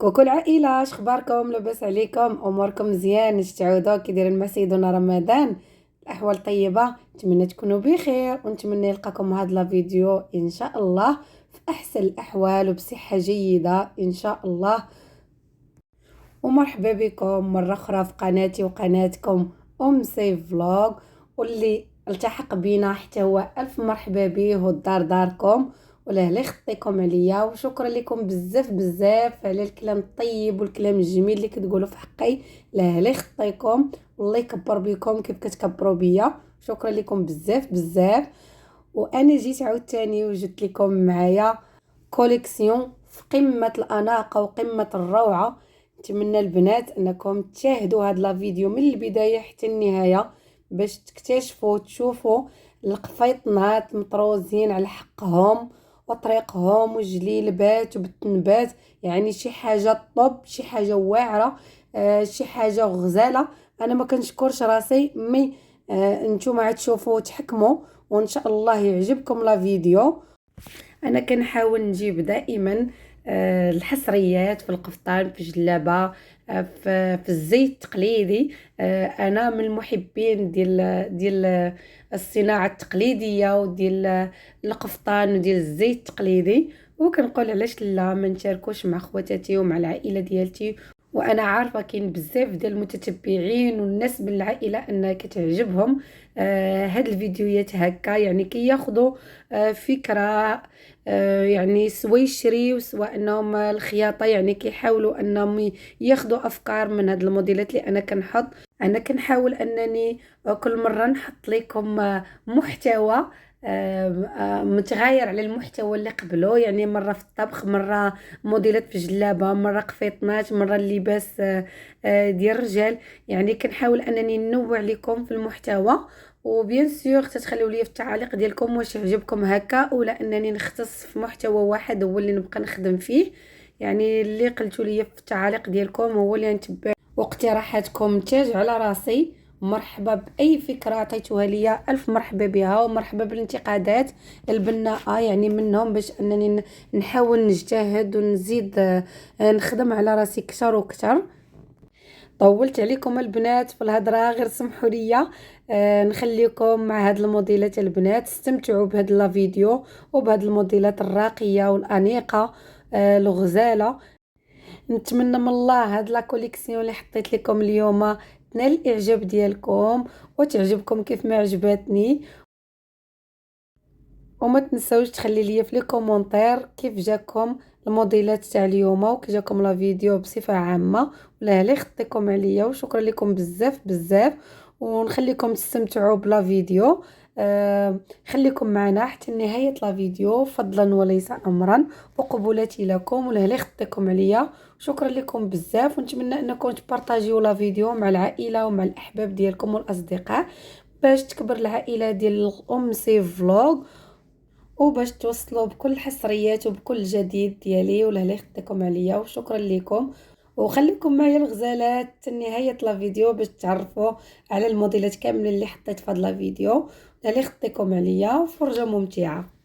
كوكو العائلة، اخباركم؟ لاباس عليكم؟ اموركم مزيان؟ اش تعودوا كي داير مع سيدنا رمضان؟ الاحوال طيبه؟ نتمنى تكونوا بخير ونتمنى نلقاكم هذا الفيديو ان شاء الله في احسن الاحوال وبصحه جيده ان شاء الله. ومرحبا بكم مرة أخرى في قناتي وقناتكم سيف فلوغ. واللي التحق بينا حتى هو ألف مرحبا به، والدار داركم ولا يخطيكم عليا. وشكرا لكم بزاف بزاف على الكلام الطيب والكلام الجميل اللي كتقولوا في حقي. لا يخطيكم والله يكبر بكم كيف كتكبروا بيا. شكرا لكم بزاف بزاف. وانا جيت عاوتاني وجدت لكم معايا كوليكسيون في قمة الأناقة وقمة الروعة. نتمنى البنات انكم تشاهدوا هذا الفيديو من البداية حتى النهاية باش تكتشفوا وتشوفوا القفيطنات مطروزين على حقهم وطريقهم والجليلبات وبالتنبات. يعني شي حاجة طب، شي حاجة واعرة، شي حاجة غزالة. انا ما كنشكرش راسي مي نتوما غتشوفوا وتحكموا وان شاء الله يعجبكم لا فيديو. انا كنحاول نجيب دائما الحصريات في القفطان، في الجلابه، في الزي التقليدي. انا من المحبين ديال الصناعه التقليديه وديال القفطان وديال الزي التقليدي. وكنقول علاش لا ما نشاركوش مع خواتاتي ومع العائله ديالتي. وانا عارفه كاين بزاف ديال المتتبعين والناس من العائله انها كتعجبهم هاد الفيديوهات هكا، يعني كياخذوا فكره. يعني سوا يشريو سواء انهم الخياطه، يعني كيحاولوا انهم ياخذوا افكار من هاد الموديلات اللي انا كنحط. انا كنحاول انني كل مره نحط لكم محتوى متغير على المحتوى اللي قبله. يعني مره في الطبخ، مره موديلات في جلابه، مره قفيطنات، مره اللباس ديال الرجال. يعني كنحاول انني ننوع لكم في المحتوى. وبيان سور تتخليو لي في التعاليق ديالكم واش يعجبكم هكا ولا انني نختص في محتوى واحد هو اللي نبقى نخدم فيه. يعني اللي قلتوا لي في التعاليق ديالكم هو اللي نتبع، واقتراحاتكم تاج على راسي. مرحبا باي فكره عطيتوها لي، الف مرحبا بها، ومرحبا بالانتقادات البناءه يعني منهم باش انني نحاول نجتهد ونزيد نخدم على راسي كتر وكتر. طولت عليكم البنات في الهضره، غير سمحوا لي. نخليكم مع هاد الموديلات البنات، استمتعوا بهاد الفيديو وبهاد الموديلات الراقيه والانيقه الغزاله. نتمنى من الله هاد لا كوليكسيون اللي حطيت لكم اليوم تنال الاعجاب ديالكم وتعجبكم كيف ما عجبتني. وما تنسوش تخلي لي في لي كومونتير كيف جاكم الموديلات تاع اليوم وكيف جاكم لا فيديو بصفه عامه، ولا لا يخطيكم عليا. وشكرا لكم بزاف بزاف، ونخليكم تستمتعوا بلا فيديو. خليكم معنا حتى نهايه لا فيديو فضلا وليس امرا. وقبولاتي لكم، ولا لا يخطيكم عليا. شكرا لكم بزاف، ونتمنى انكم تبارطاجيو لا فيديو مع العائله ومع الاحباب ديالكم والاصدقاء باش تكبر العائله ديال سيف فلوغ، وباش توصلوا بكل الحصريات وبكل الجديد ديالي. ولا لا يخطيكم عليا. وشكرا لكم، وخليكم معايا الغزالات نهايه لا فيديو باش تعرفوا على الموديلات كاملين اللي حطيت في هذا الفيديو. لا يخطيكم عليا، فرجه ممتعه.